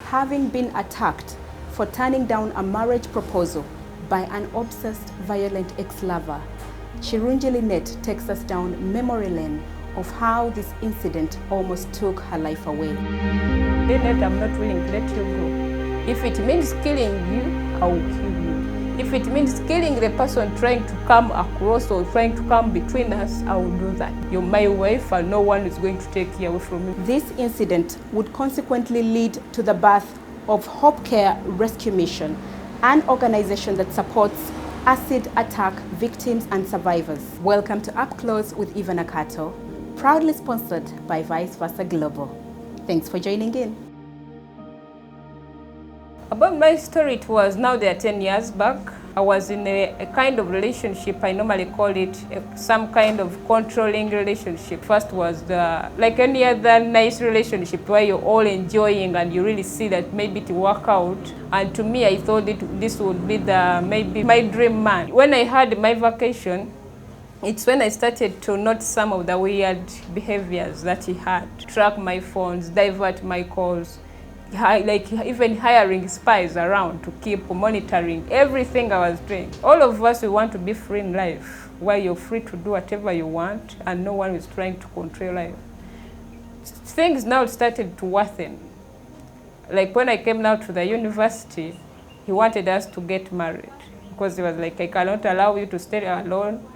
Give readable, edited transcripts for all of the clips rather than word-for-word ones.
having been attacked for turning down a marriage proposal by an obsessed, violent ex-lover, Kirungi Linetti takes us down memory lane of how this incident almost took her life away. Linetti, I'm not willing to let you go. If it means killing you, I will kill you. If it means killing the person trying to come across or trying to come between us, I will do that. You're my wife and no one is going to take you away from me. This incident would consequently lead to the birth of Hope Care Rescue Mission, an organization that supports acid attack victims and survivors. Welcome to Upclose with Nakato, proudly sponsored by Vice Versa Global. Thanks for joining in. About my story, it was now there 10 years back. I was in a kind of relationship, I normally call it some kind of controlling relationship. First was like any other nice relationship where you're all enjoying and you really see that maybe it will work out. And to me, I thought this would be maybe my dream man. When I had my vacation, it's when I started to note some of the weird behaviors that he had. Track my phones, divert my calls, like even hiring spies around to keep monitoring everything I was doing. All of us, we want to be free in life, where you're free to do whatever you want and no one is trying to control life. Things now started to worsen. Like when I came now to the university, he wanted us to get married because he was like, I cannot allow you to stay alone.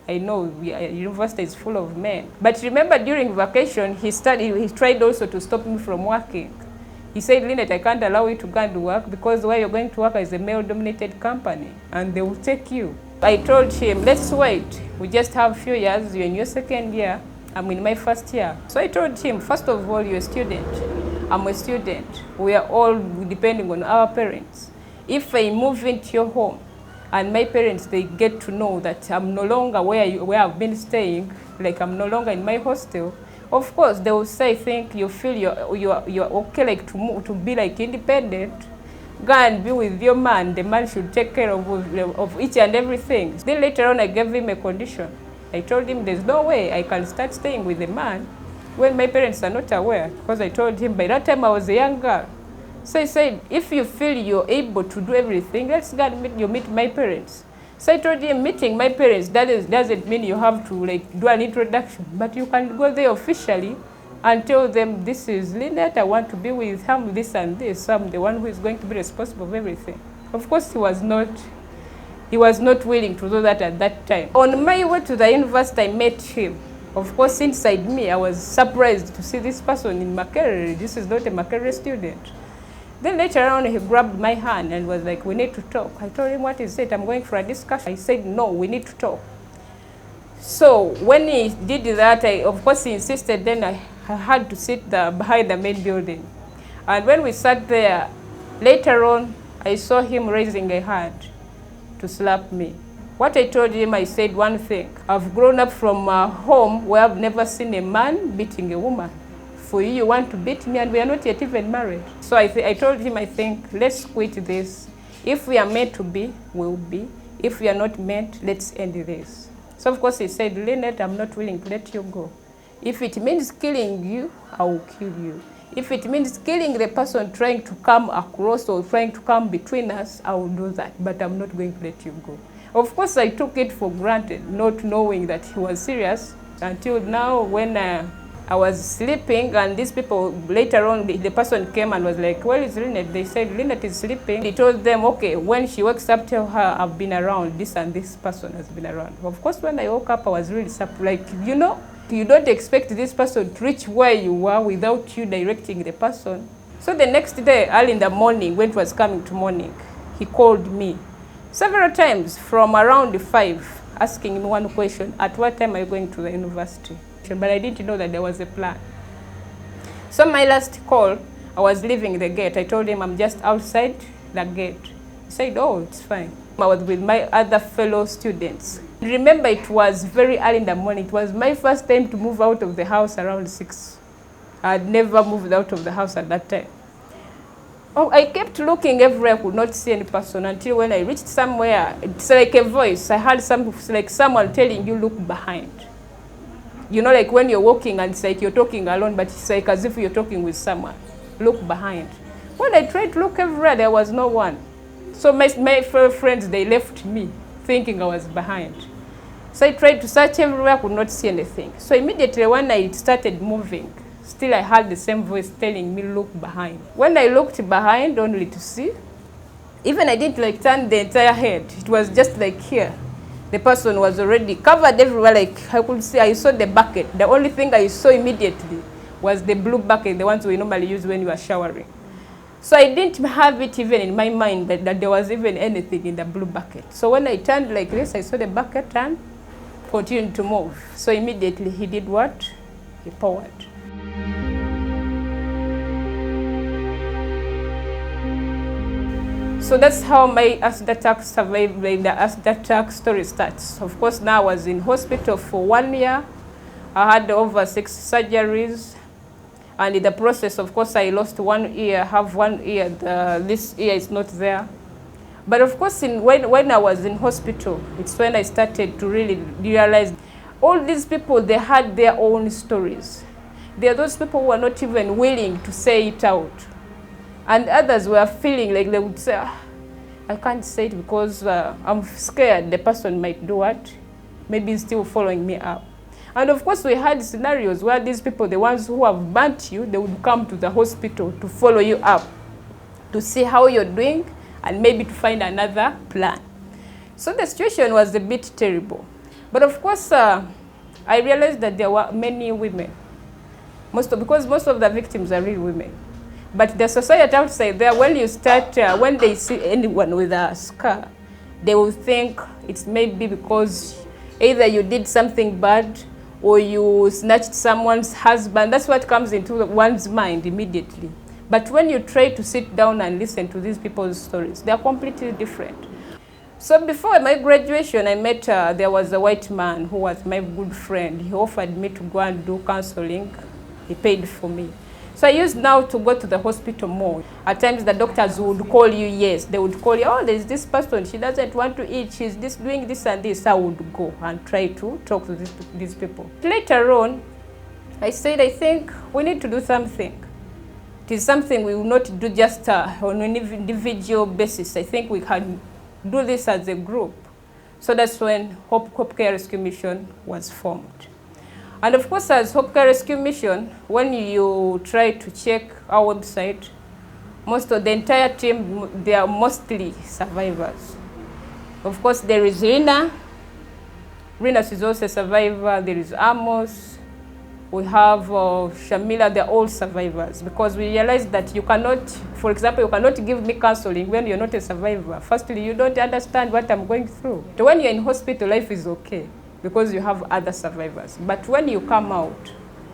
I know university is full of men. But remember, during vacation, he tried also to stop me from working. He said, Linetti, I can't allow you to go and work because where you're going to work is a male-dominated company and they will take you. I told him, let's wait. We just have a few years. You're in your second year. I'm in my first year. So I told him, first of all, you're a student. I'm a student. We are all depending on our parents. If I move into your home and my parents, they get to know that I'm no longer where I've been staying, like I'm no longer in my hostel, of course, they will say, think you feel you're okay, like to be like independent. Go and be with your man. The man should take care of each and everything. Then later on, I gave him a condition. I told him there's no way I can start staying with a man when my parents are not aware. Because I told him by that time I was a young girl. So I said, if you feel you're able to do everything, let's go and meet my parents. So I told him, meeting my parents, doesn't mean you have to like do an introduction, but you can go there officially and tell them, this is Linetti, I want to be with him, this and this. So I'm the one who is going to be responsible for everything. Of course, he was not willing to do that at that time. On my way to the university, I met him. Of course, inside me, I was surprised to see this person in Makerere. This is not a Makerere student. Then later on, he grabbed my hand and was like, we need to talk. I told him, what is it? I'm going for a discussion. I said, no, we need to talk. So when he did that, of course, he insisted. Then I had to sit behind the main building. And when we sat there, later on, I saw him raising a hand to slap me. What I told him, I said one thing. I've grown up from a home where I've never seen a man beating a woman. For you want to beat me, and we are not yet even married. So I told him, I think, let's quit this. If we are meant to be, we'll be. If we are not meant, let's end this. So of course he said, Linetti, I'm not willing to let you go. If it means killing you, I will kill you. If it means killing the person trying to come across or trying to come between us, I will do that, but I'm not going to let you go. Of course, I took it for granted, not knowing that he was serious, until now when I was sleeping, and these people, later on, the person came and was like, where is Linetti? They said, Linetti is sleeping. He told them, okay, when she wakes up, tell her I've been around, this and this person has been around. Of course, when I woke up, I was really surprised. Like, you know, you don't expect this person to reach where you were without you directing the person. So the next day, early in the morning, when it was coming to morning, he called me several times from around 5, asking me one question, at what time are you going to the university? But I didn't know that there was a plan. So my last call, I was leaving the gate. I told him I'm just outside the gate. He said, oh, it's fine. I was with my other fellow students. Remember, it was very early in the morning. It was my first time to move out of the house around 6. I had never moved out of the house at that time. Oh, I kept looking everywhere. I could not see any person until when I reached somewhere, it's like a voice. I heard like someone telling you, look behind. You know, like when you're walking and it's like you're talking alone, but it's like as if you're talking with someone. Look behind. When I tried to look everywhere, there was no one. So my fellow friends, they left me, thinking I was behind. So I tried to search everywhere, could not see anything. So immediately when I started moving, still I heard the same voice telling me, look behind. When I looked behind, only to see, even I didn't like turn the entire head. It was just like here. The person was already covered everywhere, like I could see, I saw the bucket. The only thing I saw immediately was the blue bucket, the ones we normally use when you are showering. So I didn't have it even in my mind that there was even anything in the blue bucket. So when I turned like this, I saw the bucket and continued to move. So immediately he did what? He poured. So that's how my acid attack survived, the acid attack story starts. Of course, now I was in hospital for 1 year. I had over 6 surgeries. And in the process, of course, I lost 1 ear, have 1 ear. This ear is not there. But of course, when I was in hospital, it's when I started to really realize all these people, they had their own stories. There are those people who are not even willing to say it out. And others were feeling like they would say, I can't say it because I'm scared the person might do what? Maybe still following me up. And of course, we had scenarios where these people, the ones who have burnt you, they would come to the hospital to follow you up, to see how you're doing, and maybe to find another plan. So the situation was a bit terrible. But of course, I realized that there were many women, because most of the victims are real women. But the society outside there, when you start, when they see anyone with a scar, they will think it's maybe because either you did something bad or you snatched someone's husband. That's what comes into one's mind immediately. But when you try to sit down and listen to these people's stories, they are completely different. So before my graduation, I met, there was a white man who was my good friend. He offered me to go and do counseling. He paid for me. So I used now to go to the hospital more. At times the doctors would call you, yes. They would call you, oh, there's this person, she doesn't want to eat, she's doing this and this. I would go and try to talk to these people. Later on, I said, I think we need to do something. It is something we will not do just on an individual basis. I think we can do this as a group. So that's when Hope Care Rescue Mission was formed. And of course, as Hope Care Rescue Mission, when you try to check our website, most of the entire team, they are mostly survivors. Of course, there is Rina. Rina is also a survivor. There is Amos. We have Shamila. They're all survivors because we realized that you cannot, for example, you cannot give me counseling when you're not a survivor. Firstly, you don't understand what I'm going through. So when you're in hospital, life is okay, because you have other survivors. But when you come out,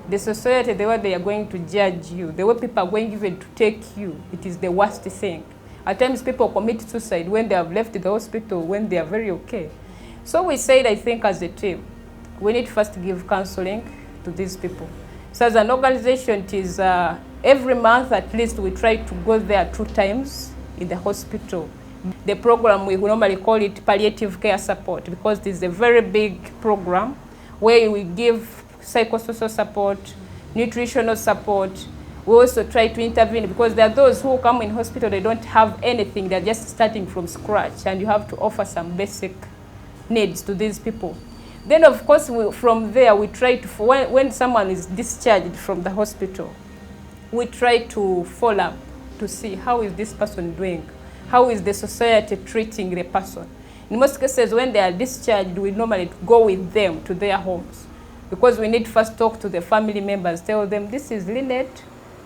the society, the way they are going to judge you, the way people are going even to take you, it is the worst thing. At times people commit suicide when they have left the hospital, when they are very okay. So we said, I think as a team, we need first to give counseling to these people. So as an organization, it is every month at least we try to go there 2 times in the hospital. The program, we normally call it palliative care support because it is a very big program where we give psychosocial support, nutritional support. We also try to intervene because there are those who come in hospital, they don't have anything, they're just starting from scratch, and you have to offer some basic needs to these people. Then of course, from there, we try to, when someone is discharged from the hospital, we try to follow up to see how is this person doing. How is the society treating the person? In most cases, when they are discharged, we normally go with them to their homes because we need first talk to the family members, tell them, this is Linetti.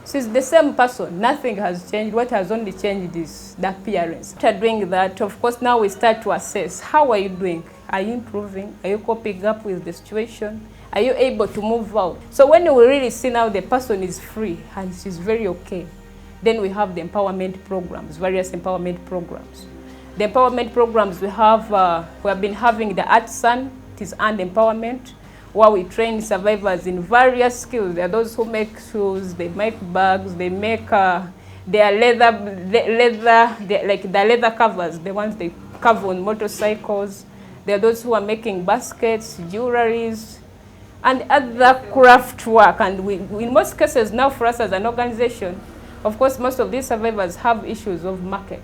She's the same person. Nothing has changed. What has only changed is the appearance. After doing that, of course, now we start to assess. How are you doing? Are you improving? Are you coping up with the situation? Are you able to move out? So when we really see now the person is free and she's very okay, then we have the empowerment programs, various empowerment programs. The empowerment programs we have been having the Artisan, it is and empowerment, where we train survivors in various skills. There are those who make shoes, they make bags, they make their like the leather covers, the ones they cover on motorcycles. There are those who are making baskets, jewelries, and other craft work. And we, in most cases now for us as an organization, Of course, most of these survivors have issues of market.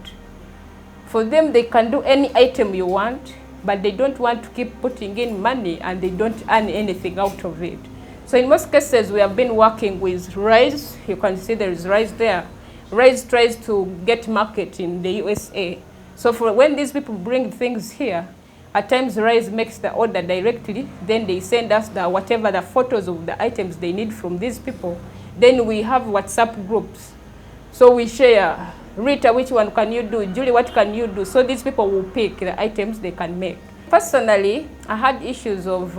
For them, they can do any item you want, but they don't want to keep putting in money and they don't earn anything out of it. So in most cases, we have been working with Rise. You can see there is Rise there. Rise tries to get market in the USA. So for when these people bring things here, at times Rise makes the order directly, then they send us whatever the photos of the items they need from these people. Then we have WhatsApp groups. So we share, Rita, which one can you do? Julie, what can you do? So these people will pick the items they can make. Personally, I had issues of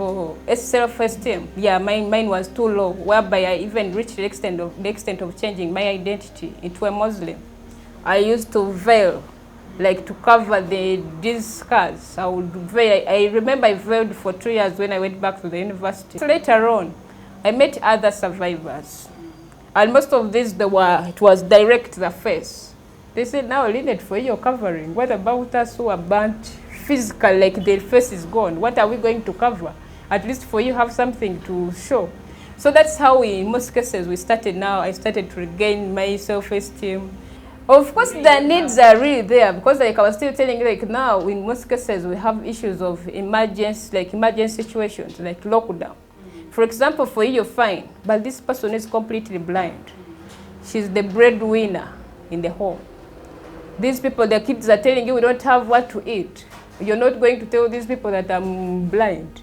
self-esteem. Yeah, mine was too low, whereby I even reached the extent of changing my identity into a Muslim. I used to veil, like to cover these scars. I would veil. I remember I veiled for 2 years when I went back to the university. So later on, I met other survivors. And most of these, it was direct to the face. They said, now Linetti, for your covering, what about us who are burnt physical, like their face is gone? What are we going to cover? At least for you have something to show. So that's how in most cases, we started now. I started to regain my self-esteem. Of course, the needs are really there because like I was still telling you, like now, in most cases, we have issues of emergency situations, like lockdown. For example, for you, you're fine, but this person is completely blind. She's the breadwinner in the home. These people, their kids are telling you we don't have what to eat. You're not going to tell these people that I'm blind.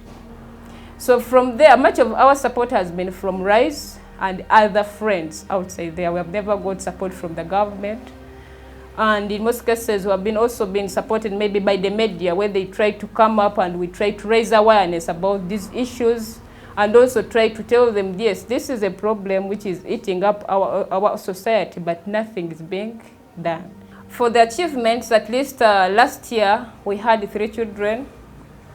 So from there, much of our support has been from Rise and other friends outside there. We have never got support from the government. And in most cases, we have also been supported maybe by the media, where they try to come up and we try to raise awareness about these issues and also try to tell them, yes, this is a problem which is eating up our society, but nothing is being done. For the achievements, at least last year, we had 3 children.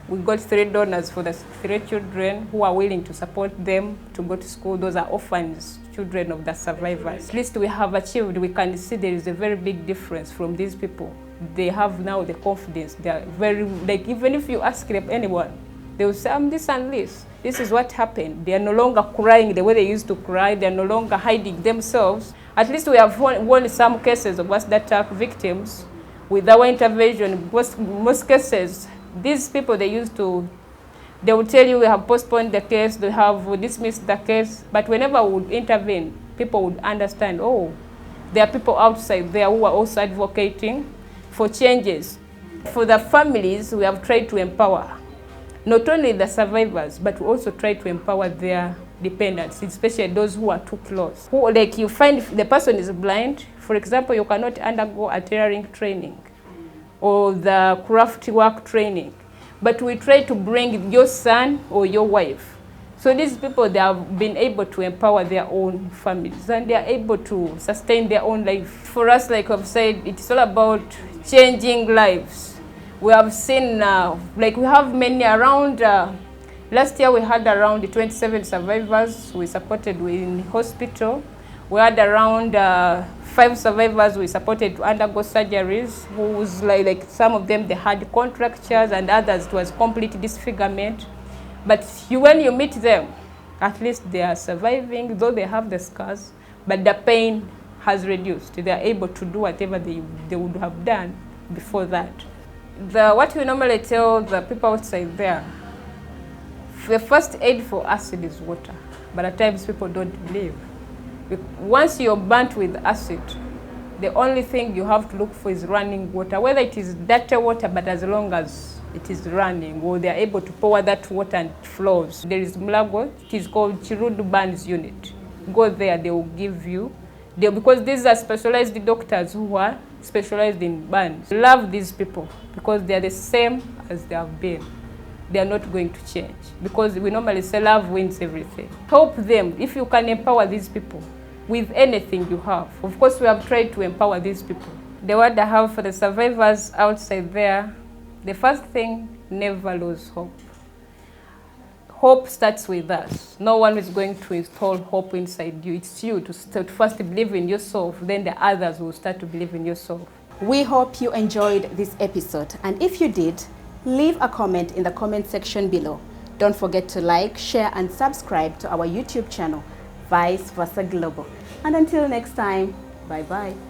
We got 3 donors for the 3 children who are willing to support them to go to school. Those are orphans, children of the survivors. At least we have achieved, we can see there is a very big difference from these people. They have now the confidence. They are very, like even if you ask anyone, they will say, I'm this and this. This is what happened. They are no longer crying the way they used to cry. They are no longer hiding themselves. At least we have won some cases of acid attack victims with our intervention. Most cases, these people, they will tell you we have postponed the case, they have dismissed the case. But whenever we would intervene, people would understand, oh, there are people outside there who are also advocating for changes. For the families, we have tried to empower not only the survivors, but we also try to empower their dependents, especially those who are too close. Who, like you find if the person is blind, for example, you cannot undergo a tailoring training or the craft work training, but we try to bring your son or your wife. So these people, they have been able to empower their own families and they are able to sustain their own life. For us, like I've said, it's all about changing lives. We have seen, like we have many around, last year we had around 27 survivors we supported in hospital. We had around 5 survivors we supported to undergo surgeries, who's like some of them, they had contractures and others it was complete disfigurement. But when you meet them, at least they are surviving, though they have the scars, but the pain has reduced. They are able to do whatever they would have done before that. What we normally tell the people outside there, the first aid for acid is water, but at times people don't believe. Once you're burnt with acid, the only thing you have to look for is running water, whether it is dirty water, but as long as it is running, or they're able to pour that water and it flows. There is Mlago, it is called Chirudu Burns Unit. Go there, they will give you. Because these are specialized doctors who are specialized in burns. Love these people because they are the same as they have been. They are not going to change because we normally say love wins everything. Help them if you can empower these people with anything you have. Of course, we have tried to empower these people. The word I have for the survivors outside there, the first thing, never lose hope. Hope starts with us. No one is going to install hope inside you. It's you to first believe in yourself, then the others will start to believe in yourself. We hope you enjoyed this episode, and if you did, leave a comment in the comment section below. Don't forget to like, share, and subscribe to our YouTube channel, Vice Versa Global. And until next time, Bye-bye.